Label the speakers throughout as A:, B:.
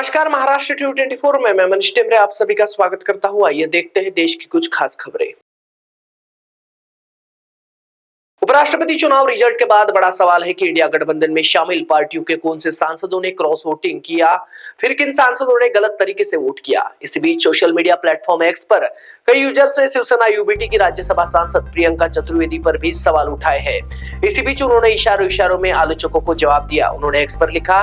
A: नमस्कार, महाराष्ट्र T24 में मैं मनीष टेमरे आप सभी का स्वागत करता हूं। आइए देखते हैं देश की कुछ खास खबरें। उपराष्ट्रपति चुनाव रिजल्ट के बाद बड़ा सवाल है कि इंडिया गठबंधन में शामिल पार्टियों के कौन से सांसदों ने क्रॉस वोटिंग किया, फिर किन सांसदों ने गलत तरीके से वोट किया। इसी बीच सोशल मीडिया प्लेटफॉर्म एक्स पर कई यूजर्स ने शिवसेना यूबीटी की राज्यसभा सांसद प्रियंका चतुर्वेदी पर भी सवाल उठाए हैं। इसी बीच उन्होंने इशारों में आलोचकों को जवाब दिया। उन्होंने एक्स पर लिखा,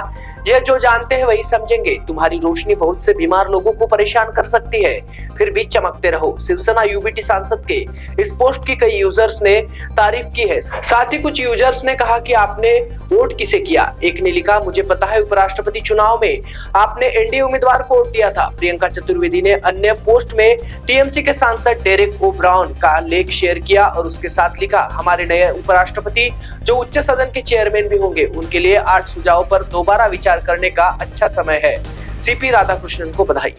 A: यह जो जानते हैं वही समझेंगे। तुम्हारी रोशनी बहुत से बीमार लोगों को परेशान कर सकती है, फिर भी चमकते रहो। शिवसेना यूबीटी सांसद के इस पोस्ट की कई यूजर्स ने तारीफ की है। साथ ही कुछ यूजर्स ने कहा कि आपने वोट किसे किया। एक ने लिखा, मुझे पता है उपराष्ट्रपति चुनाव में आपने एनडीए उम्मीदवार को वोट दिया था। प्रियंका चतुर्वेदी ने अन्य पोस्ट में टीएमसी के सांसद डेरेक ओ ब्राउन का लेख शेयर किया और उसके साथ लिखा, हमारे नए उपराष्ट्रपति जो उच्च सदन के चेयरमैन भी होंगे, उनके लिए 8 सुझावों पर दोबारा विचार करने का अच्छा समय है। सीपी राधाकृष्णन को बधाई।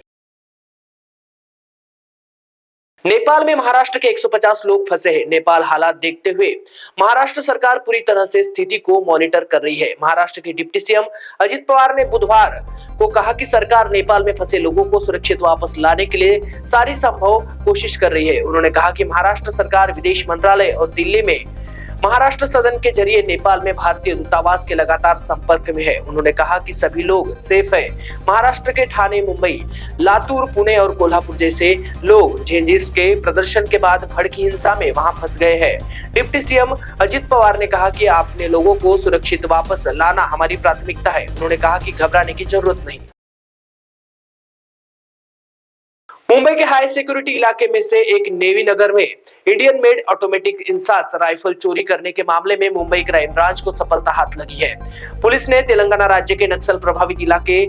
A: नेपाल में महाराष्ट्र के 150 लोग फंसे हैं। नेपाल हालात देखते हुए महाराष्ट्र सरकार पूरी तरह से स्थिति को मॉनिटर कर रही है। महाराष्ट्र के डिप्टी सीएम अजित पवार ने बुधवार को कहा कि सरकार नेपाल में फंसे लोगों को सुरक्षित वापस लाने के लिए सारी संभव कोशिश कर रही है। उन्होंने कहा कि महाराष्ट्र सरकार विदेश मंत्रालय और दिल्ली में महाराष्ट्र सदन के जरिए नेपाल में भारतीय दूतावास के लगातार संपर्क में है। उन्होंने कहा कि सभी लोग सेफ हैं। महाराष्ट्र के ठाणे, मुंबई, लातूर, पुणे और कोल्हापुर जैसे लोग झेंझिस के प्रदर्शन के बाद भड़की हिंसा में वहां फंस गए हैं। डिप्टी सीएम अजित पवार ने कहा कि अपने लोगों को सुरक्षित वापस लाना हमारी प्राथमिकता है। उन्होंने कहा कि घबराने की जरूरत नहीं। मुंबई के हाई सिक्योरिटी इलाके में से एक नेवी नगर में Indian made automatic INSAS rifle चोरी करने के मामले में मुंबई क्राइम ब्रांच को सफलता हाथ लगी है। पुलिस ने तेलंगाना राज्य के नक्सल प्रभावित इलाके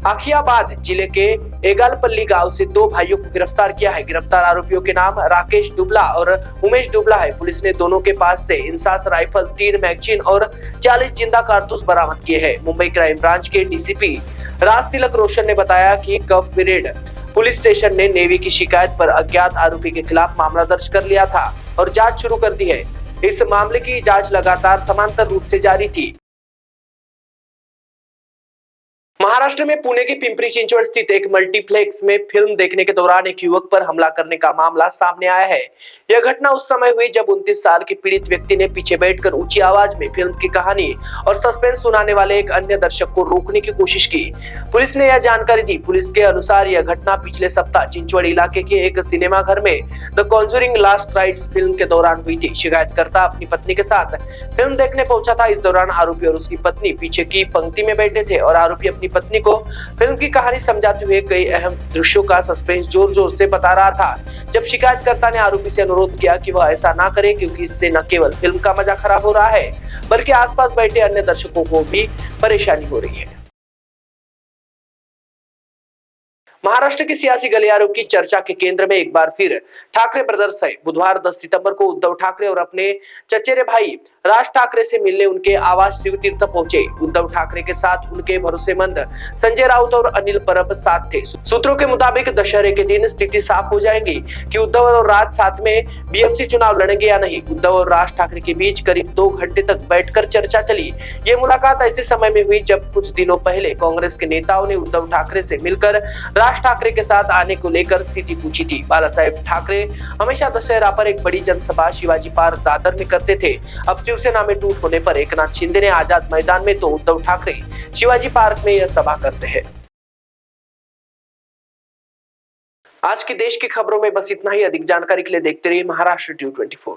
A: आखियाबाद जिले के एगालपल्ली गांव से 2 भाइयों को गिरफ्तार किया है। गिरफ्तार आरोपियों के नाम राकेश दुबला और उमेश दुबला है। पुलिस ने दोनों के पास से इंसास राइफल, 3 मैगजीन और 40 जिंदा कारतूस बरामद किए हैं। मुंबई क्राइम ब्रांच के डीसीपी राज तिलक रोशन ने बताया कि कफ ब्रिगेड पुलिस स्टेशन ने नेवी की शिकायत पर अज्ञात आरोपी के खिलाफ मामला दर्ज कर लिया था और जांच शुरू कर दी है। इस मामले की जांच लगातार समांतर रूप से जारी थी। महाराष्ट्र में पुणे के पिंपरी चिंचवड स्थित एक मल्टीप्लेक्स में फिल्म देखने के दौरान एक युवक पर हमला करने का मामला सामने आया है। यह घटना उस समय हुई जब 29 साल के पीड़ित व्यक्ति ने पीछे बैठकर ऊंची आवाज में फिल्म की कहानी और सस्पेंस सुनाने वाले एक अन्य दर्शक को रोकने की कोशिश की। पुलिस ने यह जानकारी दी। पुलिस के अनुसार यह घटना पिछले सप्ताह चिंचवड इलाके के एक सिनेमा घर में the Conjuring last rites film के दौरान हुई थी। शिकायतकर्ता अपनी पत्नी के साथ फिल्म देखने पहुंचा था। इस दौरान आरोपी और उसकी पत्नी पीछे की पंक्ति में बैठे थे और आरोपी अपनी पत्नी को फिल्म की कहानी समझाते हुए कई अहम दृश्यों का सस्पेंस जोर-जोर से बता रहा था। जब शिकायतकर्ता ने आरोपी से अनुरोध किया कि वह ऐसा ना करे क्योंकि इससे न केवल फिल्म का मजा खराब हो रहा है बल्कि आसपास बैठे अन्य दर्शकों को भी परेशानी हो रही है। महाराष्ट्र के सियासी गलियारों की चर्चा के केंद्र में एक बार फिर ठाकरे ब्रदर्स है। बुधवार 10 सितंबर को उद्धव ठाकरे और अपने चचेरे भाई राज ठाकरे से मिलने उनके आवास शिवतीर्थ पहुंचे। उद्धव ठाकरे के साथ उनके भरोसेमंद संजय राउत और अनिल परब साथ थे। सूत्रों के मुताबिक दशहरे के दिन स्थिति साफ हो जाएगी कि उद्धव और राज साथ में बीएमसी चुनाव लड़ेंगे या नहीं। उद्धव और राज ठाकरे के बीच करीब 2 घंटे तक बैठकर चर्चा चली। ये मुलाकात ऐसे समय में हुई जब कुछ दिनों पहले कांग्रेस के नेताओं ने उद्धव ठाकरे से मिलकर राज ठाकरे के साथ आने को लेकर स्थिति पूछी थी। बाला साहेब ठाकरे हमेशा दशहरा पर एक बड़ी जनसभा शिवाजी पार्क दादर में करते थे। अब शिवसेना में टूट होने पर एकनाथ शिंदे ने आजाद मैदान में तो उद्धव ठाकरे शिवाजी पार्क में यह सभा करते हैं। आज की देश की खबरों में बस इतना ही। अधिक जानकारी के लिए देखते रहिए महाराष्ट्र T24।